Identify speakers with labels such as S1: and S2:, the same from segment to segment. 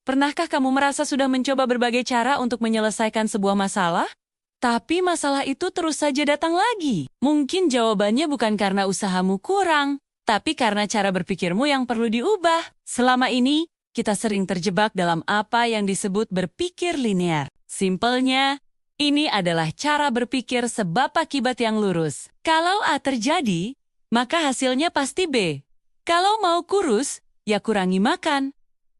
S1: Pernahkah kamu merasa sudah mencoba berbagai cara untuk menyelesaikan sebuah masalah? Tapi masalah itu terus saja datang lagi. Mungkin jawabannya bukan karena usahamu kurang, tapi karena cara berpikirmu yang perlu diubah. Selama ini, kita sering terjebak dalam apa yang disebut berpikir linear. Simpelnya, ini adalah cara berpikir sebab akibat yang lurus. Kalau A terjadi, maka hasilnya pasti B. Kalau mau kurus, ya kurangi makan.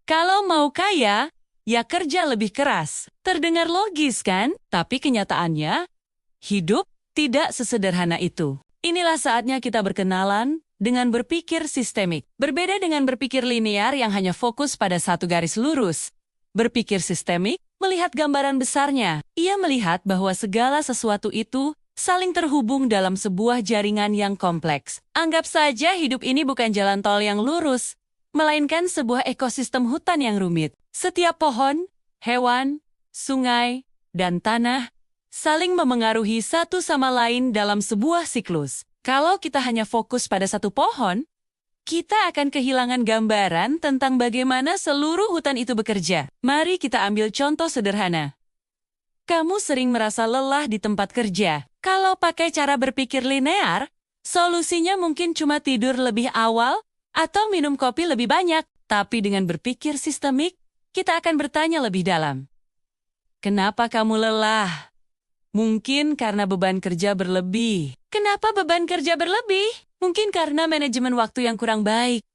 S1: Kalau mau kaya, ya kerja lebih keras. Terdengar logis kan? Tapi kenyataannya, hidup tidak sesederhana itu. Inilah saatnya kita berkenalan dengan berpikir sistemik. Berbeda dengan berpikir linear yang hanya fokus pada satu garis lurus. Berpikir sistemik melihat gambaran besarnya. Ia melihat bahwa segala sesuatu itu saling terhubung dalam sebuah jaringan yang kompleks. Anggap saja hidup ini bukan jalan tol yang lurus, melainkan sebuah ekosistem hutan yang rumit. Setiap pohon, hewan, sungai, dan tanah saling memengaruhi satu sama lain dalam sebuah siklus. Kalau kita hanya fokus pada satu pohon, kita akan kehilangan gambaran tentang bagaimana seluruh hutan itu bekerja. Mari kita ambil contoh sederhana. Kamu sering merasa lelah di tempat kerja. Kalau pakai cara berpikir linear, solusinya mungkin cuma tidur lebih awal atau minum kopi lebih banyak. Tapi dengan berpikir sistemik, kita akan bertanya lebih dalam. Kenapa kamu lelah? Mungkin karena beban kerja berlebih. Kenapa beban kerja berlebih? Mungkin karena manajemen waktu yang kurang baik.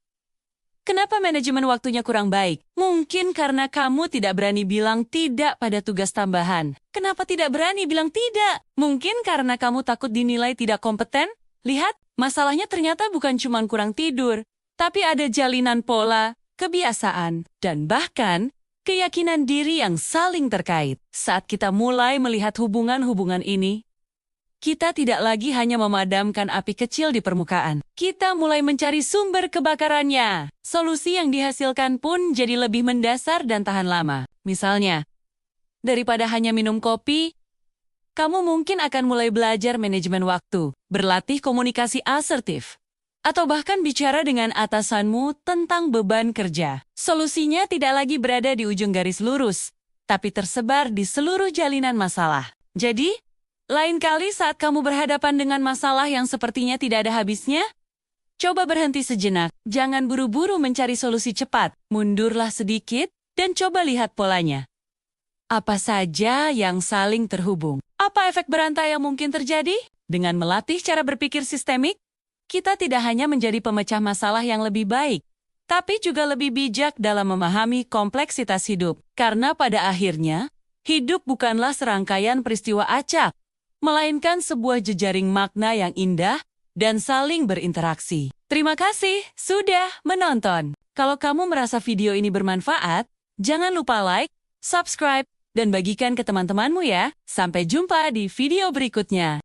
S1: Kenapa manajemen waktunya kurang baik? Mungkin karena kamu tidak berani bilang tidak pada tugas tambahan. Kenapa tidak berani bilang tidak? Mungkin karena kamu takut dinilai tidak kompeten? Lihat, masalahnya ternyata bukan cuma kurang tidur, tapi ada jalinan pola, kebiasaan, dan bahkan keyakinan diri yang saling terkait. Saat kita mulai melihat hubungan-hubungan ini, kita tidak lagi hanya memadamkan api kecil di permukaan. Kita mulai mencari sumber kebakarannya. Solusi yang dihasilkan pun jadi lebih mendasar dan tahan lama. Misalnya, daripada hanya minum kopi, kamu mungkin akan mulai belajar manajemen waktu, berlatih komunikasi asertif, atau bahkan bicara dengan atasanmu tentang beban kerja. Solusinya tidak lagi berada di ujung garis lurus, tapi tersebar di seluruh jalinan masalah. Jadi, lain kali saat kamu berhadapan dengan masalah yang sepertinya tidak ada habisnya, coba berhenti sejenak. Jangan buru-buru mencari solusi cepat. Mundurlah sedikit dan coba lihat polanya. Apa saja yang saling terhubung? Apa efek berantai yang mungkin terjadi? Dengan melatih cara berpikir sistemik, kita tidak hanya menjadi pemecah masalah yang lebih baik, tapi juga lebih bijak dalam memahami kompleksitas hidup. Karena pada akhirnya, hidup bukanlah serangkaian peristiwa acak, melainkan sebuah jejaring makna yang indah dan saling berinteraksi. Terima kasih sudah menonton. Kalau kamu merasa video ini bermanfaat, jangan lupa like, subscribe, dan bagikan ke teman-temanmu ya. Sampai jumpa di video berikutnya.